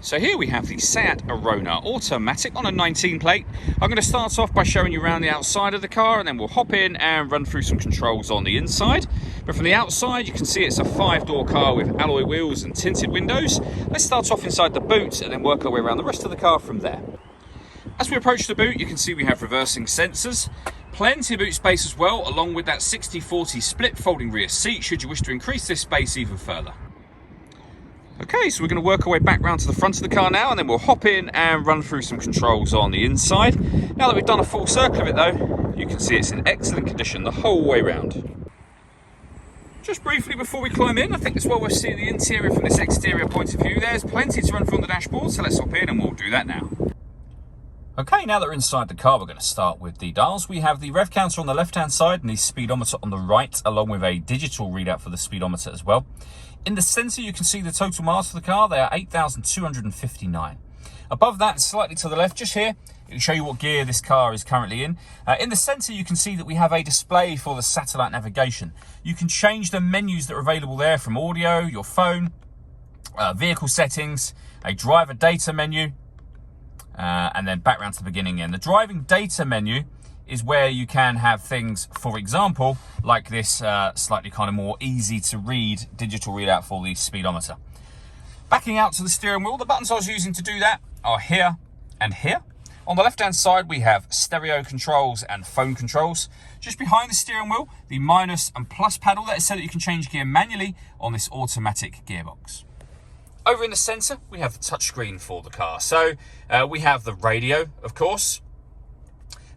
So here we have the Seat Arona automatic on a 19 plate. I'm going to start off by showing you around the outside of the car, and then we'll hop in and run through some controls on the inside. But from the outside you can see it's a 5-door car with alloy wheels and tinted windows. Let's start off inside the boot and then work our way around the rest of the car from there. As we approach the boot, you can see we have reversing sensors, plenty of boot space as well, along with that 60-40 split folding rear seat should you wish to increase this space even further. Okay, so we're going to work our way back round to the front of the car now, and then we'll hop in and run through some controls on the inside. Now that we've done a full circle of it though, you can see it's in excellent condition the whole way round. Just briefly before we climb in, I think it's well worth seeing the interior from this exterior point of view. There's plenty to run through on the dashboard, so let's hop in and we'll do that now. Okay, now that we're inside the car, we're going to start with the dials. We have the rev counter on the left-hand side and the speedometer on the right, along with a digital readout for the speedometer as well. In the centre, you can see the total miles for the car. They are 8,259. Above that, slightly to the left, just here, it will show you what gear this car is currently in. In the centre, you can see that we have a display for the satellite navigation. You can change the menus that are available there from audio, your phone, vehicle settings, a driver data menu, and then back round to the beginning again. The driving data menu is where you can have things, for example, like this slightly kind of more easy to read digital readout for the speedometer. Backing out to the steering wheel, the buttons I was using to do that are here and here. On the left hand side we have stereo controls and phone controls. Just behind the steering wheel, the minus and plus paddle, that is so that you can change gear manually on this automatic gearbox. Over in the centre we have the touchscreen for the car. So we have the radio, of course.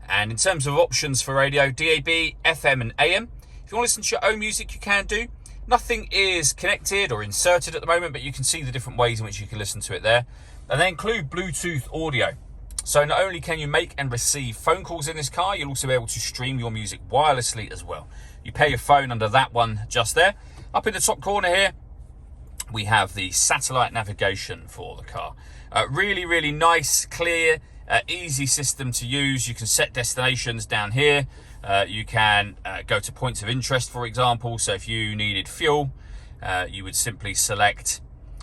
And in terms of options for radio, DAB, FM and AM. If you want to listen to your own music, you can do. Nothing is connected or inserted at the moment, but you can see the different ways in which you can listen to it there. And they include Bluetooth audio. So not only can you make and receive phone calls in this car, you'll also be able to stream your music wirelessly as well. You pair your phone under that one just there. Up in the top corner here, we have the satellite navigation for the car. Really, really nice, clear, easy system to use. You can set destinations down here. You can go to points of interest, for example. So if you needed fuel, you would simply select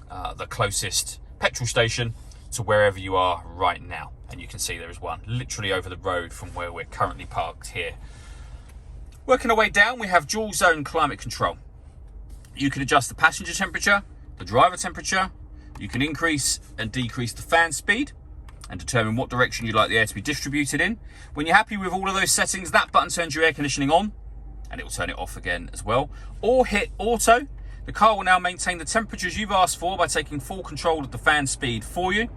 the closest petrol station to wherever you are right now. And you can see there is one literally over the road from where we're currently parked here. Working our way down, we have dual zone climate control. You can adjust the passenger temperature, the driver temperature. You can increase and decrease the fan speed and determine what direction you'd like the air to be distributed in. When you're happy with all of those settings, that button turns your air conditioning on, and it will turn it off again as well. Or hit auto. The car will now maintain the temperatures you've asked for by taking full control of the fan speed for you.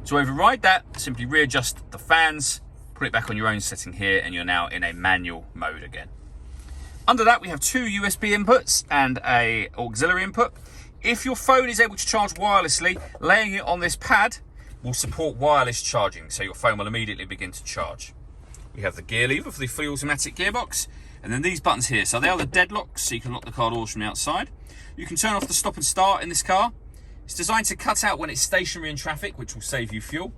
To override that, simply readjust the fans, put it back on your own setting here, and you're now in a manual mode again. Under that, we have 2 USB inputs and a auxiliary input. If your phone is able to charge wirelessly, laying it on this pad will support wireless charging, so your phone will immediately begin to charge. We have the gear lever for the fully automatic gearbox, and then these buttons here. So they are the deadlocks, so you can lock the car doors from the outside. You can turn off the stop and start in this car. It's designed to cut out when it's stationary in traffic, which will save you fuel.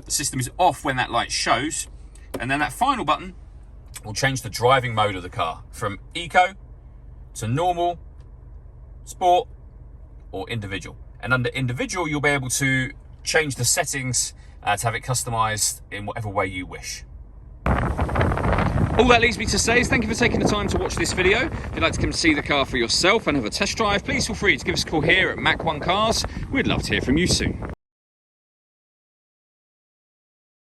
The system is off when that light shows, and then that final button will change the driving mode of the car from eco to normal, sport, or individual. And under individual, you'll be able to change the settings to have it customized in whatever way you wish. All that leaves me to say is thank you for taking the time to watch this video. If you'd like to come see the car for yourself and have a test drive, please feel free to give us a call here at Mach 1 Cars. We'd love to hear from you soon.